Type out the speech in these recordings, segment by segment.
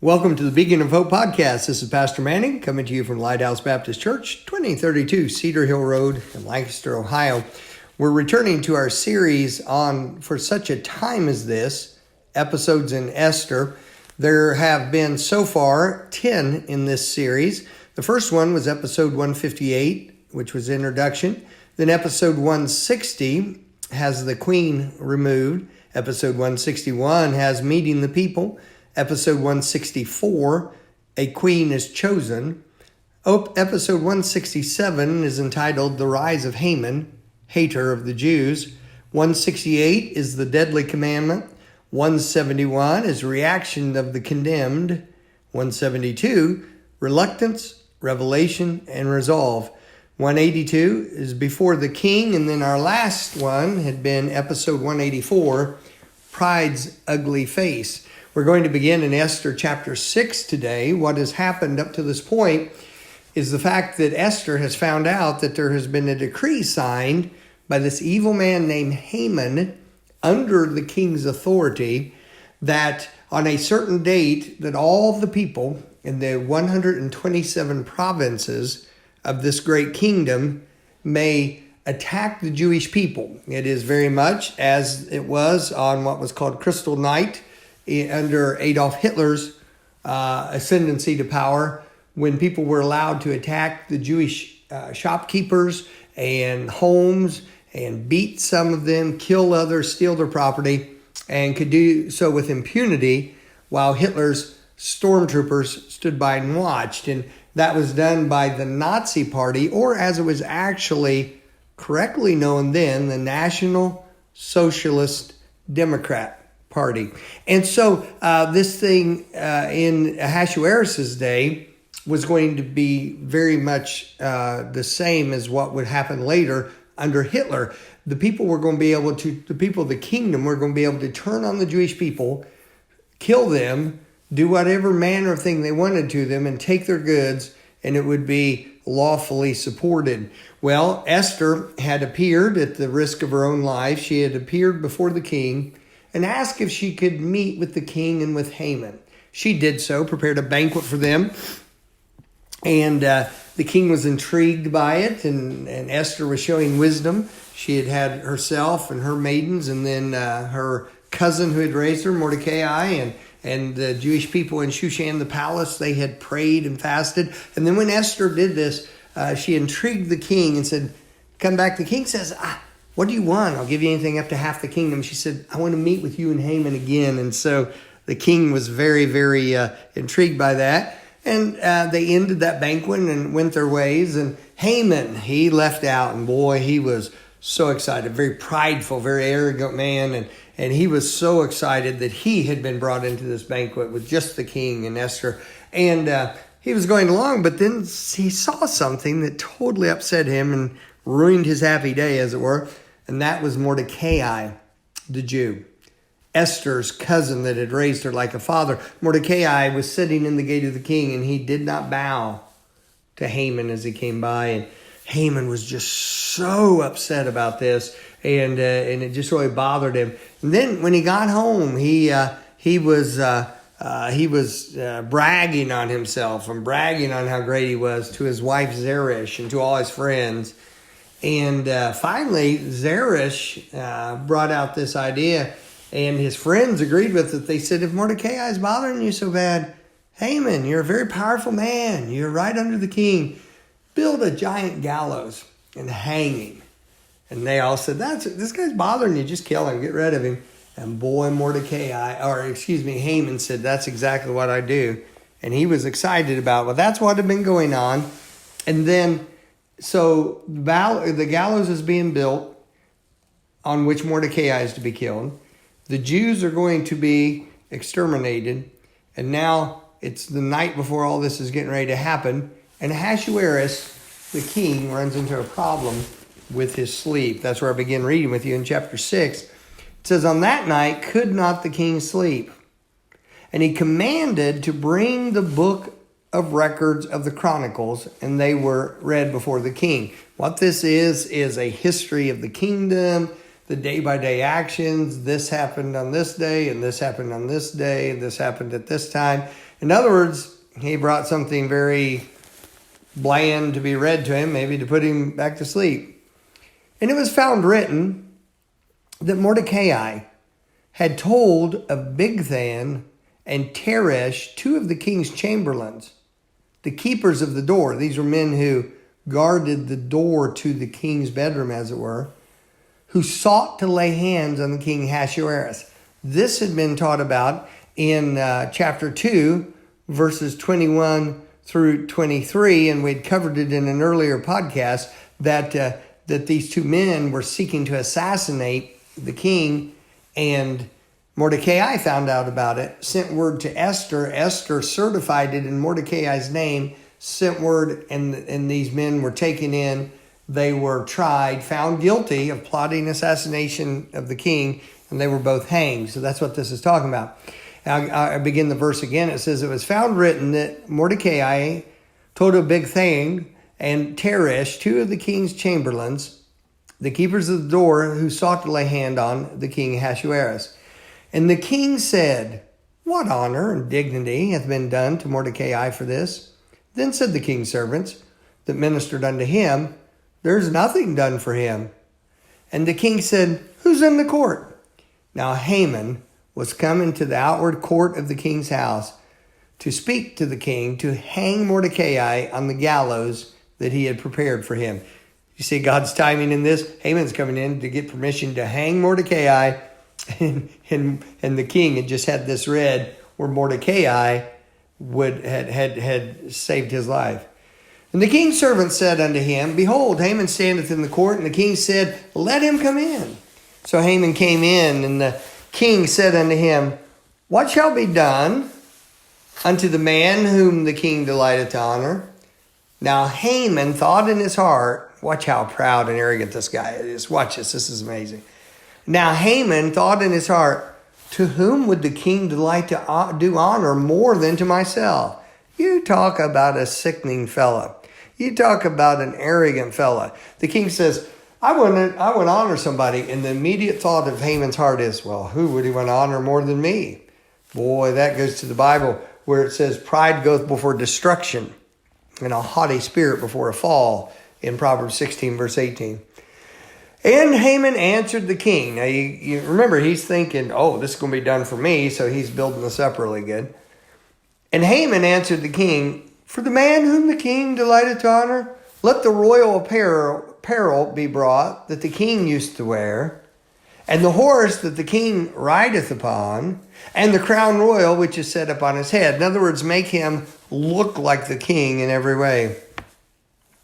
Welcome to the Beacon of Hope podcast. This is Pastor Manning coming to you from Lighthouse Baptist Church, 2032 Cedar Hill Road in Lancaster, Ohio. We're returning to our series on For Such a Time as This, episodes in Esther. There have been so far 10 in this series. The first one was episode 158, which was introduction. Then episode 160 has the queen removed. Episode 161 has meeting the people. Episode 164, a queen is chosen. Episode 167 is entitled The Rise of Haman, hater of the Jews. 168 is the deadly commandment. 171 is reaction of the condemned. 172, reluctance, revelation, and resolve. 182 is before the king. And then our last one had been episode 184, pride's ugly face. We're going to begin in Esther chapter 6 today. What has happened up to this point is the fact that Esther has found out that there has been a decree signed by this evil man named Haman under the king's authority that on a certain date that all the people in the 127 provinces of this great kingdom may attack the Jewish people. It is very much as it was on what was called Crystal Night under Adolf Hitler's ascendancy to power, when people were allowed to attack the Jewish shopkeepers and homes and beat some of them, kill others, steal their property, and could do so with impunity while Hitler's stormtroopers stood by and watched. And that was done by the Nazi Party, or as it was actually correctly known then, the National Socialist Democrat Party. And so this thing in Ahasuerus' day was going to be very much the same as what would happen later under Hitler. The people were going to be able to, the people of the kingdom were going to be able to turn on the Jewish people, kill them, do whatever manner of thing they wanted to them, and take their goods, and it would be lawfully supported. Well, Esther had appeared at the risk of her own life. She had appeared before the king and asked if she could meet with the king and with Haman. She did so, prepared a banquet for them, and the king was intrigued by it, and Esther was showing wisdom. She had herself and her maidens, and then her cousin who had raised her, Mordecai, and the Jewish people in Shushan the palace. They had prayed and fasted. And then when Esther did this, she intrigued the king and said, come back. The king says, what do you want? I'll give you anything up to half the kingdom. She said, I want to meet with you and Haman again. And so the king was very, very intrigued by that. And they ended that banquet and went their ways. And Haman, he left out. And boy, he was so excited, very prideful, very arrogant man. And he was so excited that he had been brought into this banquet with just the king and Esther. And he was going along, but then he saw something that totally upset him and ruined his happy day, as it were. And that was Mordecai, the Jew, Esther's cousin that had raised her like a father. Mordecai was sitting in the gate of the king, and he did not bow to Haman as he came by. And Haman was just so upset about this, and it just really bothered him. And then when he got home, he was bragging on himself and bragging on how great he was to his wife Zeresh and to all his friends. And finally, Zeresh brought out this idea, and his friends agreed with it. They said, if Mordecai is bothering you so bad, Haman, you're a very powerful man. You're right under the king. Build a giant gallows and hang him. And they all said, this guy's bothering you. Just kill him. Get rid of him. And boy, Haman said, that's exactly what I do. And he was excited about it. Well, that's what had been going on. And then, so the gallows is being built on which Mordecai is to be killed. The Jews are going to be exterminated. And now it's the night before all this is getting ready to happen. And Ahasuerus, the king, runs into a problem with his sleep. That's where I begin reading with you in chapter 6. It says, on that night could not the king sleep. And he commanded to bring the book of records of the Chronicles, and they were read before the king. What this is a history of the kingdom, the day-by-day actions. This happened on this day, and this happened on this day, and this happened at this time. In other words, he brought something very bland to be read to him, maybe to put him back to sleep. And it was found written that Mordecai had told of Bigthan and Teresh, two of the king's chamberlains, the keepers of the door. These were men who guarded the door to the king's bedroom, as it were, who sought to lay hands on the king Ahasuerus. This had been taught about in chapter 2, verses 21 through 23, and we'd covered it in an earlier podcast, that these two men were seeking to assassinate the king, and Mordecai found out about it, sent word to Esther. Esther certified it in Mordecai's name, sent word, and these men were taken in. They were tried, found guilty of plotting assassination of the king, and they were both hanged. So that's what this is talking about. I begin the verse again. It says, it was found written that Mordecai told of Bigthan and Teresh, two of the king's chamberlains, the keepers of the door, who sought to lay hand on the king Ahasuerus. And the king said, what honor and dignity hath been done to Mordecai for this? Then said the king's servants that ministered unto him, there's nothing done for him. And the king said, who's in the court? Now Haman was come into the outward court of the king's house to speak to the king, to hang Mordecai on the gallows that he had prepared for him. You see God's timing in this? Haman's coming in to get permission to hang Mordecai, and the king had just had this read where Mordecai had saved his life. And the king's servant said unto him, behold, Haman standeth in the court. And the king said, let him come in. So Haman came in, and the king said unto him, what shall be done unto the man whom the king delighteth to honor? Now Haman thought in his heart, watch how proud and arrogant this guy is. Watch this. This is amazing. Now Haman thought in his heart, to whom would the king delight to do honor more than to myself? You talk about a sickening fellow. You talk about an arrogant fellow. The king says, I want to honor somebody. And the immediate thought of Haman's heart is, well, who would he want to honor more than me? Boy, that goes to the Bible where it says, pride goeth before destruction, and a haughty spirit before a fall, in Proverbs 16, verse 18. And Haman answered the king. Now, you remember, he's thinking, oh, this is going to be done for me, so he's building this up really good. And Haman answered the king, for the man whom the king delighted to honor, let the royal apparel be brought that the king used to wear, and the horse that the king rideth upon, and the crown royal which is set upon his head. In other words, make him look like the king in every way.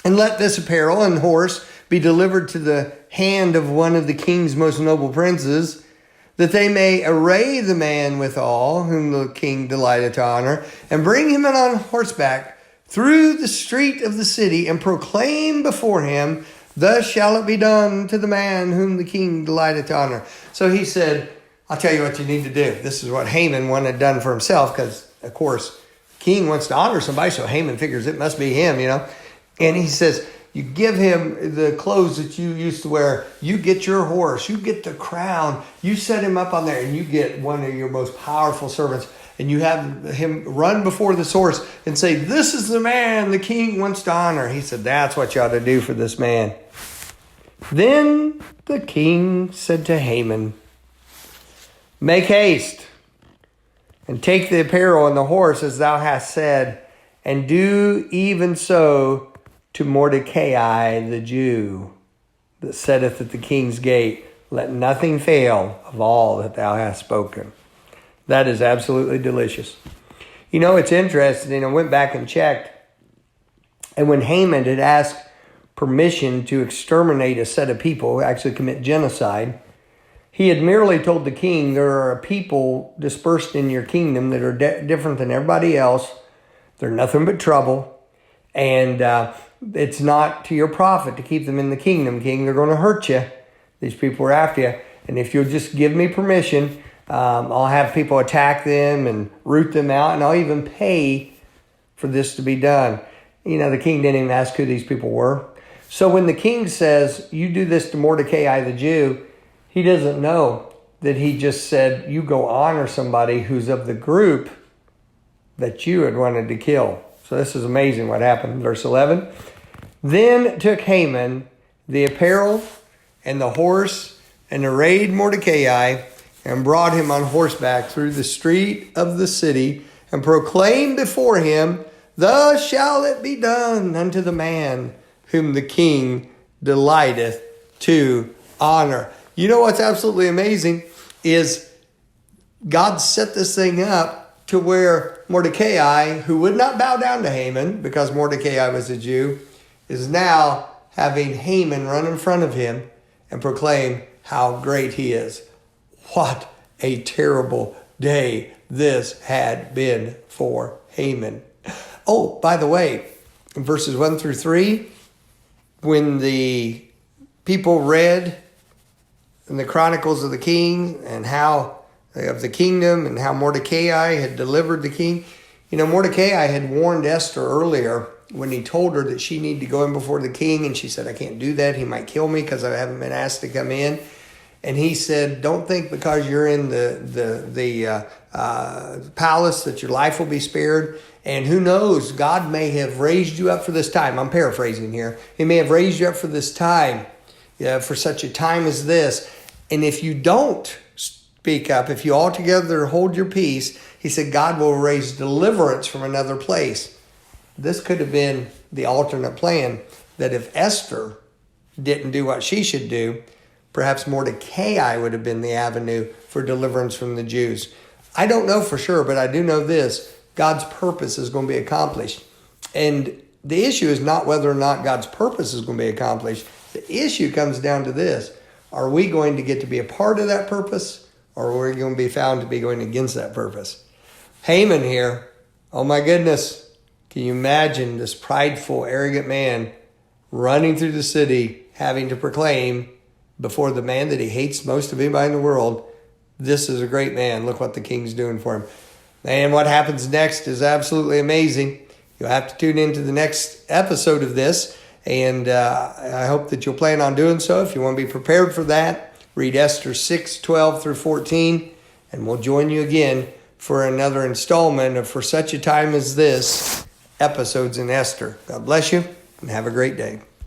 And let this apparel and horse be delivered to the hand of one of the king's most noble princes, that they may array the man withal, whom the king delighteth to honor, and bring him in on horseback through the street of the city, and proclaim before him, thus shall it be done to the man whom the king delighteth to honor. So he said, I'll tell you what you need to do. This is what Haman wanted done for himself, because, of course, the king wants to honor somebody, so Haman figures it must be him, And he says, you give him the clothes that you used to wear. You get your horse. You get the crown. You set him up on there, and you get one of your most powerful servants, and you have him run before this horse and say, this is the man the king wants to honor. He said, that's what you ought to do for this man. Then the king said to Haman, make haste and take the apparel and the horse as thou hast said, and do even so to Mordecai the Jew that sitteth at the king's gate. Let nothing fail of all that thou hast spoken. That is absolutely delicious. It's interesting. I went back and checked. And when Haman had asked permission to exterminate a set of people, actually commit genocide, he had merely told the king, there are people dispersed in your kingdom that are different than everybody else. They're nothing but trouble. And it's not to your profit to keep them in the kingdom, king. They're going to hurt you. These people are after you. And if you'll just give me permission, I'll have people attack them and root them out, and I'll even pay for this to be done. The king didn't even ask who these people were. So when the king says, you do this to Mordecai the Jew, he doesn't know that he just said, you go honor somebody who's of the group that you had wanted to kill. So this is amazing what happened. Verse 11. Then took Haman the apparel and the horse and arrayed Mordecai and brought him on horseback through the street of the city and proclaimed before him, thus shall it be done unto the man whom the king delighteth to honor. You know what's absolutely amazing is God set this thing up to where Mordecai, who would not bow down to Haman because Mordecai was a Jew, is now having Haman run in front of him and proclaim how great he is. What a terrible day this had been for Haman. Oh, by the way, in verses 1 through 3, when the people read in the Chronicles of the King and how of the kingdom and how Mordecai had delivered the king. You know, Mordecai had warned Esther earlier when he told her that she needed to go in before the king, and she said, I can't do that. He might kill me because I haven't been asked to come in. And he said, don't think because you're in the palace that your life will be spared. And who knows, God may have raised you up for this time. I'm paraphrasing here. He may have raised you up for this time, for such a time as this. And if you don't speak up, if you altogether hold your peace, he said, God will raise deliverance from another place. This could have been the alternate plan, that if Esther didn't do what she should do, perhaps Mordecai would have been the avenue for deliverance from the Jews. I don't know for sure, but I do know this. God's purpose is going to be accomplished. And the issue is not whether or not God's purpose is going to be accomplished. The issue comes down to this. Are we going to get to be a part of that purpose, or are we going to be found to be going against that purpose? Haman here, oh my goodness. Can you imagine this prideful, arrogant man running through the city, having to proclaim before the man that he hates most of anybody in the world, this is a great man. Look what the king's doing for him. And what happens next is absolutely amazing. You'll have to tune into the next episode of this. And I hope that you'll plan on doing so. If you want to be prepared for that, read Esther 6:12 through 14. And we'll join you again for another installment of For Such a Time as This, episodes in Esther. God bless you and have a great day.